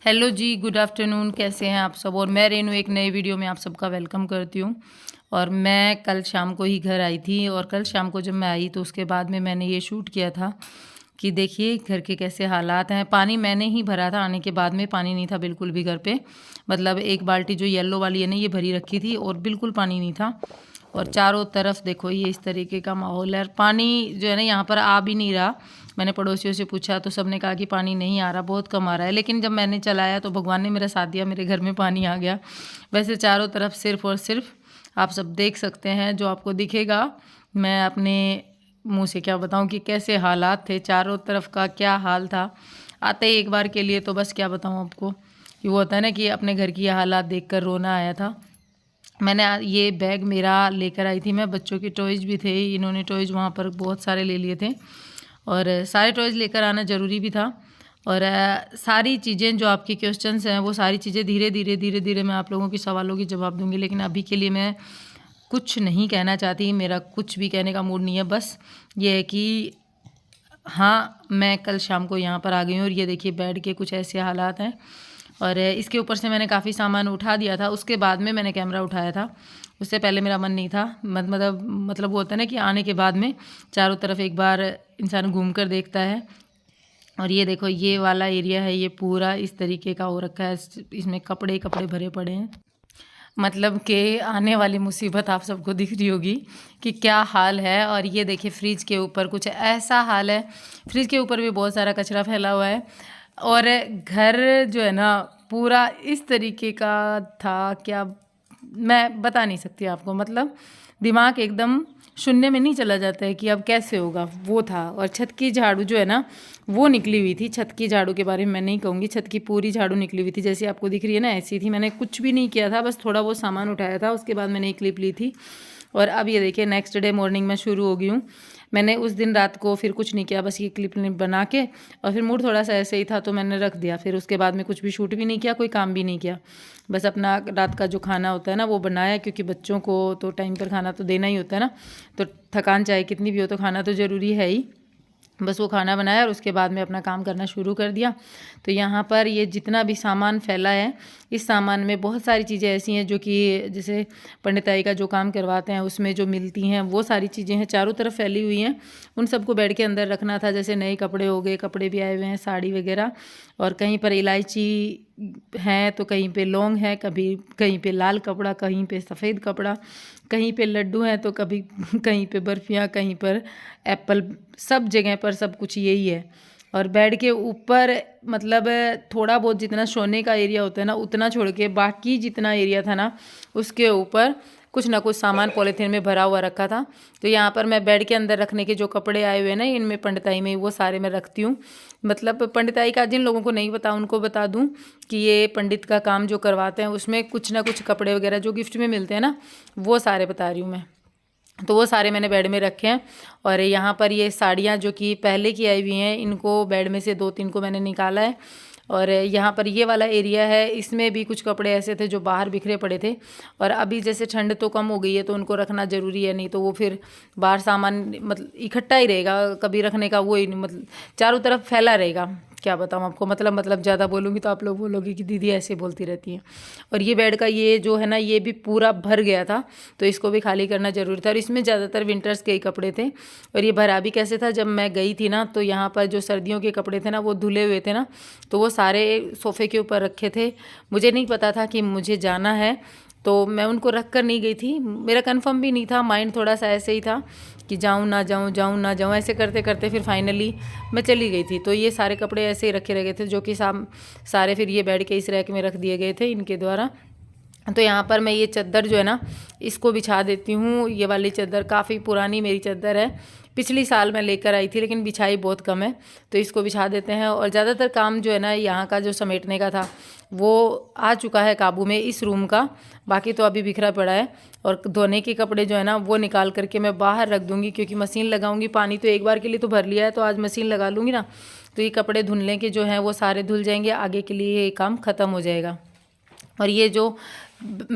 Hello जी, good afternoon. कैसे हैं आप सब? और मैं रेनू एक नए वीडियो में आप सबका वेलकम करती हूँ। और मैं कल शाम को ही घर आई थी और कल शाम को जब मैं आई तो उसके बाद में मैंने ये शूट किया था कि देखिए घर के कैसे हालात हैं। पानी मैंने ही भरा था, आने के बाद में पानी नहीं था बिल्कुल भी घर पे। मतलब एक बाल्टी जो येलो वाली है ना ये भरी रखी थी और बिल्कुल पानी नहीं था। और चारों तरफ देखो ये इस तरीके का माहौल है। पानी जो है ना यहाँ पर आ भी नहीं रहा। मैंने पड़ोसियों से पूछा तो सबने कहा कि पानी नहीं आ रहा, बहुत कम आ रहा है। लेकिन जब मैंने चलाया तो भगवान ने मेरा साथ दिया, मेरे घर में पानी आ गया। वैसे चारों तरफ सिर्फ और सिर्फ आप सब देख सकते हैं, जो आपको दिखेगा मैं अपने मुंह से क्या बताऊं कि कैसे हालात थे, चारों तरफ का क्या हाल था। आते ही एक बार के लिए तो बस क्या बताऊं आपको कि वो होता है ना कि अपने घर की हालात देखकर रोना आया था। मैंने ये बैग मेरा लेकर आई थी मैं, बच्चों के टॉयज़ भी थे, इन्होंने टॉयज़ वहाँ पर बहुत सारे ले लिए थे और सारे टॉयज़ लेकर आना ज़रूरी भी था। और सारी चीज़ें जो आपके क्वेश्चंस हैं वो सारी चीज़ें धीरे धीरे मैं आप लोगों के सवालों की जवाब दूंगी। लेकिन अभी के लिए मैं कुछ नहीं कहना चाहती, मेरा कुछ भी कहने का मूड नहीं है। बस ये है कि हाँ, मैं कल शाम को यहाँ पर आ गई हूँ और ये देखिए बेड के कुछ ऐसे हालात हैं। और इसके ऊपर से मैंने काफ़ी सामान उठा दिया था, उसके बाद में मैंने कैमरा उठाया था। उससे पहले मेरा मन नहीं था। मतलब वो होता है ना कि आने के बाद में चारों तरफ एक बार इंसान घूम कर देखता है। और ये देखो ये वाला एरिया है, ये पूरा इस तरीके का हो रखा है, इसमें कपड़े कपड़े भरे पड़े हैं। मतलब कि आने वाली मुसीबत आप सबको दिख रही होगी कि क्या हाल है। और ये देखिए फ्रिज के ऊपर कुछ ऐसा हाल है, फ्रिज के ऊपर भी बहुत सारा कचरा फैला हुआ है। और घर जो है ना पूरा इस तरीके का था, क्या मैं बता नहीं सकती आपको। मतलब दिमाग एकदम शून्य में नहीं चला जाता है कि अब कैसे होगा, वो था। और छत की झाड़ू जो है ना वो निकली हुई थी। छत की झाड़ू के बारे में मैं नहीं कहूँगी, छत की पूरी झाड़ू निकली हुई थी, जैसे आपको दिख रही है ना ऐसी थी। मैंने कुछ भी नहीं किया था, बस थोड़ा वो सामान उठाया था, उसके बाद मैंने एक क्लिप ली थी। और अब ये देखिए नेक्स्ट डे मॉर्निंग में शुरू हो गई हूँ। मैंने उस दिन रात को फिर कुछ नहीं किया, बस ये क्लिप बना के और फिर मूड थोड़ा सा ऐसे ही था तो मैंने रख दिया। फिर उसके बाद में कुछ भी शूट भी नहीं किया, कोई काम भी नहीं किया। बस अपना रात का जो खाना होता है ना वो बनाया, क्योंकि बच्चों को तो टाइम पर खाना तो देना ही होता है ना। तो थकान चाहे कितनी भी हो तो खाना तो ज़रूरी है ही। बस वो खाना बनाया और उसके बाद में अपना काम करना शुरू कर दिया। तो यहाँ पर ये जितना भी सामान फैला है, इस सामान में बहुत सारी चीज़ें ऐसी हैं जो कि जैसे पंडिताई का जो काम करवाते हैं उसमें जो मिलती हैं वो सारी चीज़ें हैं, चारों तरफ फैली हुई हैं। उन सबको बेड के अंदर रखना था। जैसे नए कपड़े हो गए, कपड़े भी आए हुए हैं, साड़ी वगैरह। और कहीं पर इलायची है तो कहीं पे लौंग है, कभी कहीं पे लाल कपड़ा, कहीं पे सफ़ेद कपड़ा, कहीं पे लड्डू हैं तो कभी कहीं पे बर्फियाँ, कहीं पर एप्पल, सब जगह पर सब कुछ यही है। और बेड के ऊपर मतलब थोड़ा बहुत जितना सोने का एरिया होता है ना उतना छोड़ के बाकी जितना एरिया था ना उसके ऊपर कुछ ना कुछ सामान पॉलीथीन में भरा हुआ रखा था। तो यहाँ पर मैं बेड के अंदर रखने के जो कपड़े आए हुए हैं ना इनमें पंडिताई में वो सारे मैं रखती हूँ। मतलब पंडिताई का जिन लोगों को नहीं पता उनको बता दूँ कि ये पंडित का काम जो करवाते हैं उसमें कुछ ना कुछ कपड़े वगैरह जो गिफ्ट में मिलते हैं ना वो सारे बता रही हूँ मैं। तो वो सारे मैंने बेड में रखे हैं। और यहाँ पर ये साड़ियाँ जो कि पहले की आई हुई हैं इनको बेड में से 2-3 को मैंने निकाला है। और यहाँ पर ये वाला एरिया है, इसमें भी कुछ कपड़े ऐसे थे जो बाहर बिखरे पड़े थे। और अभी जैसे ठंड तो कम हो गई है तो उनको रखना ज़रूरी है, नहीं तो वो फिर बाहर सामान मतलब इकट्ठा ही रहेगा, कभी रखने का वो ही नहीं, मतलब चारों तरफ फैला रहेगा। क्या बताऊँ आपको, मतलब ज़्यादा बोलूँगी तो आप लोग बोलोगे कि दीदी ऐसे बोलती रहती हैं। और ये बेड का ये जो है ना ये भी पूरा भर गया था तो इसको भी खाली करना ज़रूरी था। और इसमें ज़्यादातर विंटर्स के ही कपड़े थे। और ये भरा भी कैसे था, जब मैं गई थी ना तो यहाँ पर जो सर्दियों के कपड़े थे ना वो धुले हुए थे ना, तो वो सारे सोफ़े के ऊपर रखे थे। मुझे नहीं पता था कि मुझे जाना है तो मैं उनको रख कर नहीं गई थी। मेरा कंफर्म भी नहीं था, माइंड थोड़ा सा ऐसे ही था कि जाऊँ ना जाऊँ, जाऊँ ना जाऊँ, ऐसे करते करते फिर फाइनली मैं चली गई थी। तो ये सारे कपड़े ऐसे ही रखे रह गए थे जो कि सारे फिर ये बेड के इस रैक में रख दिए गए थे इनके द्वारा। तो यहाँ पर मैं ये चादर जो है ना इसको बिछा देती हूँ। ये वाली चादर काफ़ी पुरानी मेरी चादर है, पिछली साल मैं लेकर आई थी लेकिन बिछाई बहुत कम है, तो इसको बिछा देते हैं। और ज़्यादातर काम जो है ना यहाँ का जो समेटने का था वो आ चुका है काबू में इस रूम का, बाकी तो अभी बिखरा पड़ा है। और धोने के कपड़े जो है ना वो निकाल करके मैं बाहर रख दूँगी, क्योंकि मशीन लगाऊंगी। पानी तो एक बार के लिए तो भर लिया है तो आज मशीन लगा लूँगी ना, तो ये कपड़े धुलने के जो हैं वो सारे धुल जाएंगे, आगे के लिए ये काम ख़त्म हो जाएगा। और ये जो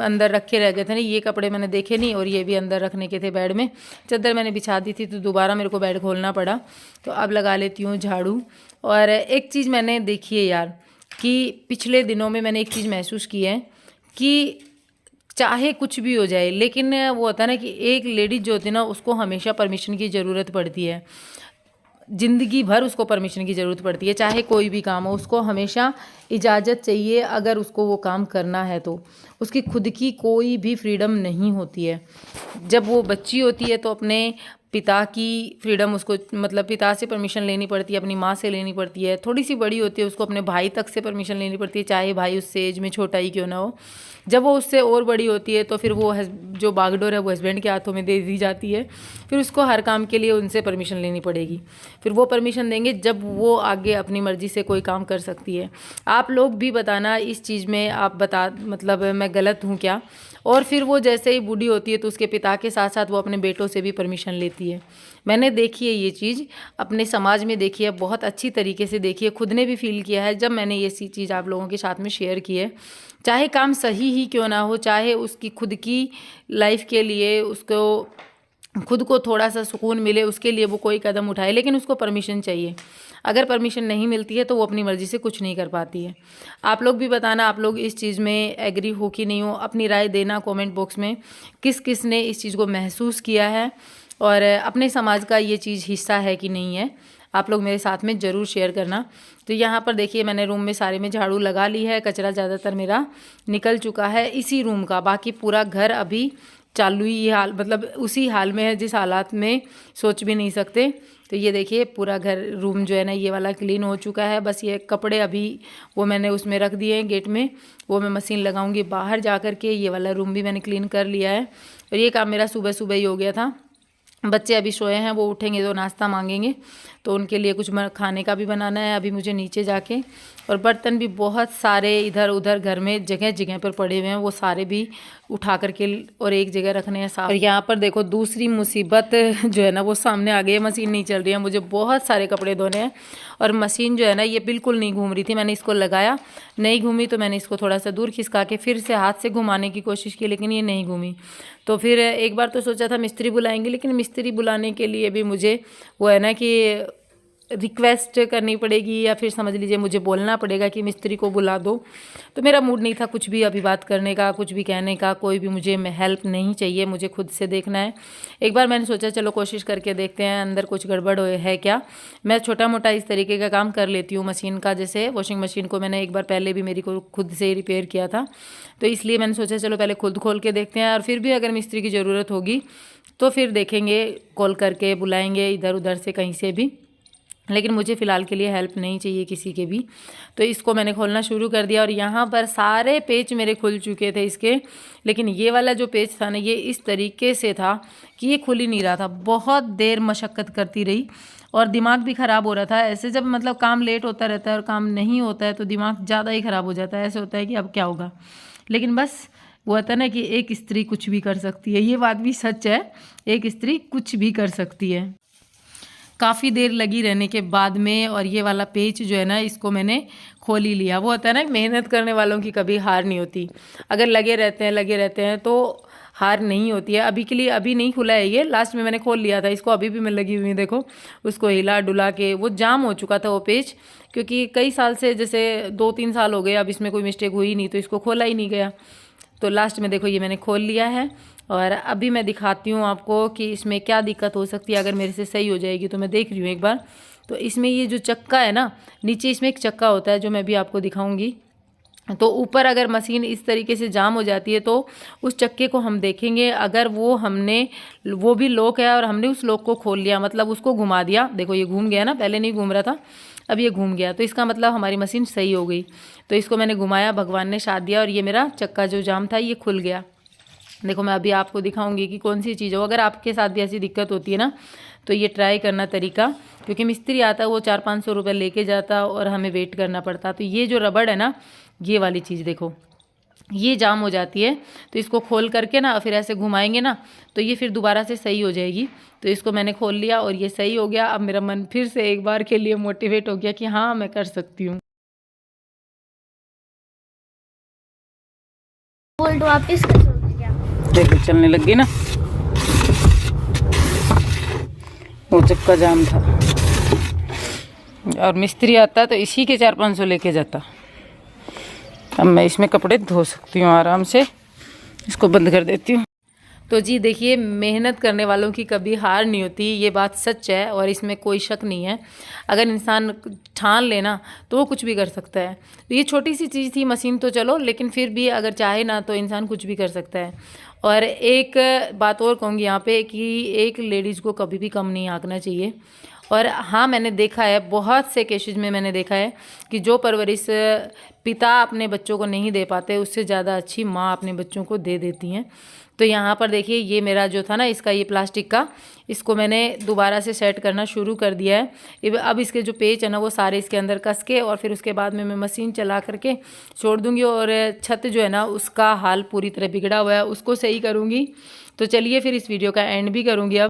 अंदर रखे रह गए थे ना ये कपड़े मैंने देखे नहीं, और ये भी अंदर रखने के थे बेड में। चादर मैंने बिछा दी थी तो दोबारा मेरे को बेड खोलना पड़ा। तो अब लगा लेती हूँ झाड़ू। और एक चीज़ मैंने देखी है यार, कि पिछले दिनों में मैंने एक चीज़ महसूस की है कि चाहे कुछ भी हो जाए, लेकिन वो होता है ना कि एक लेडीज़ जो होती है ना, उसको हमेशा परमिशन की ज़रूरत पड़ती है। ज़िंदगी भर उसको परमिशन की ज़रूरत पड़ती है, चाहे कोई भी काम हो, उसको हमेशा इजाज़त चाहिए। अगर उसको वो काम करना है तो उसकी खुद की कोई भी फ्रीडम नहीं होती है। जब वो बच्ची होती है तो अपने पिता की फ्रीडम उसको, मतलब पिता से परमिशन लेनी पड़ती है, अपनी माँ से लेनी पड़ती है। थोड़ी सी बड़ी होती है उसको अपने भाई तक से परमिशन लेनी पड़ती है, चाहे भाई उससे एज में छोटा ही क्यों ना हो। जब वो उससे और बड़ी होती है तो फिर वो जो बागडोर है वो हस्बैंड के हाथों में दे दी जाती है। फिर उसको हर काम के लिए उनसे परमिशन लेनी पड़ेगी। फिर वो परमिशन देंगे जब वो आगे अपनी मर्ज़ी से कोई काम कर सकती है। आप लोग भी बताना इस चीज़ में, आप मतलब मैं गलत हूँ क्या? और फिर वो जैसे ही बूढ़ी होती है तो उसके पिता के साथ साथ वो अपने बेटों से भी परमिशन लेती है। मैंने देखी है ये चीज़, अपने समाज में देखी है, बहुत अच्छी तरीके से देखी है, खुद ने भी फील किया है जब मैंने ये सी चीज़ आप लोगों के साथ में शेयर की है। चाहे काम सही ही क्यों ना हो, चाहे उसकी खुद की लाइफ के लिए उसको खुद को थोड़ा सा सुकून मिले, उसके लिए वो कोई कदम उठाए, लेकिन उसको परमिशन चाहिए। अगर परमिशन नहीं मिलती है तो वो अपनी मर्ज़ी से कुछ नहीं कर पाती है। आप लोग भी बताना, आप लोग इस चीज़ में एग्री हो कि नहीं हो, अपनी राय देना कमेंट बॉक्स में। किस किस ने इस चीज़ को महसूस किया है और अपने समाज का ये चीज़ हिस्सा है कि नहीं है, आप लोग मेरे साथ में ज़रूर शेयर करना। तो यहाँ पर देखिए मैंने रूम में सारे में झाड़ू लगा ली है, कचरा ज़्यादातर मेरा निकल चुका है इसी रूम का। बाकी पूरा घर अभी चालू ही हाल, मतलब उसी हाल में है जिस हालात में सोच भी नहीं सकते। तो ये देखिए पूरा घर, रूम जो है ना ये वाला क्लीन हो चुका है। बस ये कपड़े अभी वो मैंने उसमें रख दिए हैं गेट में, वो मैं मशीन लगाऊंगी बाहर जा कर के। ये वाला रूम भी मैंने क्लीन कर लिया है और ये काम मेरा सुबह सुबह ही हो गया था। बच्चे अभी सोए हैं, वो उठेंगे तो नाश्ता मांगेंगे, तो उनके लिए कुछ खाने का भी बनाना है अभी मुझे नीचे जाके। और बर्तन भी बहुत सारे इधर उधर घर में जगह जगह पर पड़े हुए हैं, वो सारे भी उठा करके और एक जगह रखने हैं साफ। और यहाँ पर देखो दूसरी मुसीबत जो है ना वो सामने आ गई है, मशीन नहीं चल रही है, मुझे बहुत सारे कपड़े धोने हैं। और मशीन जो है ना ये बिल्कुल नहीं घूम रही थी, मैंने इसको लगाया, नहीं घूमी, तो मैंने इसको थोड़ा सा दूर खिसका के फिर से हाथ से घुमाने की कोशिश की, लेकिन ये नहीं घूमी। तो फिर एक बार तो सोचा था मिस्त्री बुलाएंगे, लेकिन मिस्त्री बुलाने के लिए भी मुझे वो है ना कि रिक्वेस्ट करनी पड़ेगी या फिर समझ लीजिए मुझे बोलना पड़ेगा कि मिस्त्री को बुला दो। तो मेरा मूड नहीं था कुछ भी अभी बात करने का, कुछ भी कहने का, कोई भी मुझे हेल्प नहीं चाहिए, मुझे खुद से देखना है। एक बार मैंने सोचा चलो कोशिश करके देखते हैं अंदर कुछ गड़बड़ है क्या। मैं छोटा मोटा इस तरीके का काम कर लेती हूँ मशीन का, जैसे वॉशिंग मशीन को मैंने एक बार पहले भी मेरी को खुद से ही रिपेयर किया था, तो इसलिए मैंने सोचा चलो पहले खुद खोल के देखते हैं, और फिर भी अगर मिस्त्री की ज़रूरत होगी तो फिर देखेंगे, कॉल करके बुलाएंगे इधर उधर से कहीं से भी। लेकिन मुझे फ़िलहाल के लिए हेल्प नहीं चाहिए किसी के भी। तो इसको मैंने खोलना शुरू कर दिया और यहाँ पर सारे पेच मेरे खुल चुके थे इसके, लेकिन ये वाला जो पेच था ना ये इस तरीके से था कि ये खुल ही नहीं रहा था। बहुत देर मशक्क़त करती रही और दिमाग भी ख़राब हो रहा था। ऐसे जब मतलब काम लेट होता रहता है और काम नहीं होता है तो दिमाग ज़्यादा ही ख़राब हो जाता है, ऐसे होता है कि अब क्या होगा। लेकिन बस वो होता है ना कि एक स्त्री कुछ भी कर सकती है, ये बात भी सच है, एक स्त्री कुछ भी कर सकती है। काफ़ी देर लगी रहने के बाद में और ये वाला पेच जो है ना इसको मैंने खोल ही लिया। वो होता है ना मेहनत करने वालों की कभी हार नहीं होती, अगर लगे रहते हैं तो हार नहीं होती है। अभी के लिए अभी नहीं खुला है ये, लास्ट में मैंने खोल लिया था इसको, अभी भी मैं लगी हुई देखो उसको हिला डुला के। वो जाम हो चुका था वो पेच, क्योंकि कई साल से, जैसे 2-3 साल हो गए, अब इसमें कोई मिस्टेक हुई नहीं तो इसको खोला ही नहीं गया। तो लास्ट में देखो ये मैंने खोल लिया है और अभी मैं दिखाती हूँ आपको कि इसमें क्या दिक्कत हो सकती है। अगर मेरे से सही हो जाएगी तो मैं देख रही हूँ एक बार। तो इसमें ये जो चक्का है ना, नीचे इसमें एक चक्का होता है जो मैं भी आपको दिखाऊंगी। तो ऊपर अगर मशीन इस तरीके से जाम हो जाती है तो उस चक्के को हम देखेंगे, अगर वो भी लॉक है और हमने उस लॉक को खोल लिया, मतलब उसको घुमा दिया, देखो ये घूम गया ना, पहले नहीं घूम रहा था अब ये घूम गया, तो इसका मतलब हमारी मशीन सही हो गई। तो इसको मैंने घुमाया, भगवान ने साथ दिया और ये मेरा चक्का जो जाम था ये खुल गया। देखो मैं अभी आपको दिखाऊंगी कि कौन सी चीज़ हो। अगर आपके साथ भी ऐसी दिक्कत होती है ना तो ये ट्राई करना तरीका, क्योंकि मिस्त्री आता है वो 400-500 रुपये लेके जाता और हमें वेट करना पड़ता। तो ये जो रबड़ है ना, ये वाली चीज़ देखो ये जाम हो जाती है, तो इसको खोल करके ना फिर ऐसे घुमाएंगे ना तो ये फिर दोबारा से सही हो जाएगी। तो इसको मैंने खोल लिया और ये सही हो गया। अब मेरा मन फिर से एक बार के लिए मोटिवेट हो गया कि हाँ मैं कर सकती हूँ। वापस क्या देखो चलने लग गई ना, वो चक्का जाम था और मिस्त्री आता तो इसी के 400-500 लेके जाता। अब मैं इसमें कपड़े धो सकती हूँ आराम से। इसको बंद कर देती हूँ। तो जी देखिए, मेहनत करने वालों की कभी हार नहीं होती, ये बात सच है और इसमें कोई शक नहीं है। अगर इंसान ठान लेना तो वो कुछ भी कर सकता है। तो ये छोटी सी चीज़ थी मशीन तो चलो, लेकिन फिर भी अगर चाहे ना तो इंसान कुछ भी कर सकता है। और एक बात और कहूँगी यहाँ पे कि एक लेडीज़ को कभी भी कम नहीं आंकना चाहिए। और हाँ, मैंने देखा है, बहुत से केसेज में मैंने देखा है कि जो परवरिश पिता अपने बच्चों को नहीं दे पाते, उससे ज़्यादा अच्छी माँ अपने बच्चों को दे देती हैं। तो यहाँ पर देखिए, ये मेरा जो था ना, इसका ये प्लास्टिक का, इसको मैंने दोबारा से सेट करना शुरू कर दिया है। अब इसके जो पेच है ना, वो सारे इसके अंदर कस के और फिर उसके बाद में मैं मशीन चला करके छोड़ दूँगी। और छत जो है ना, उसका हाल पूरी तरह बिगड़ा हुआ है, उसको सही करूँगी। तो चलिए फिर इस वीडियो का एंड भी करूँगी अब।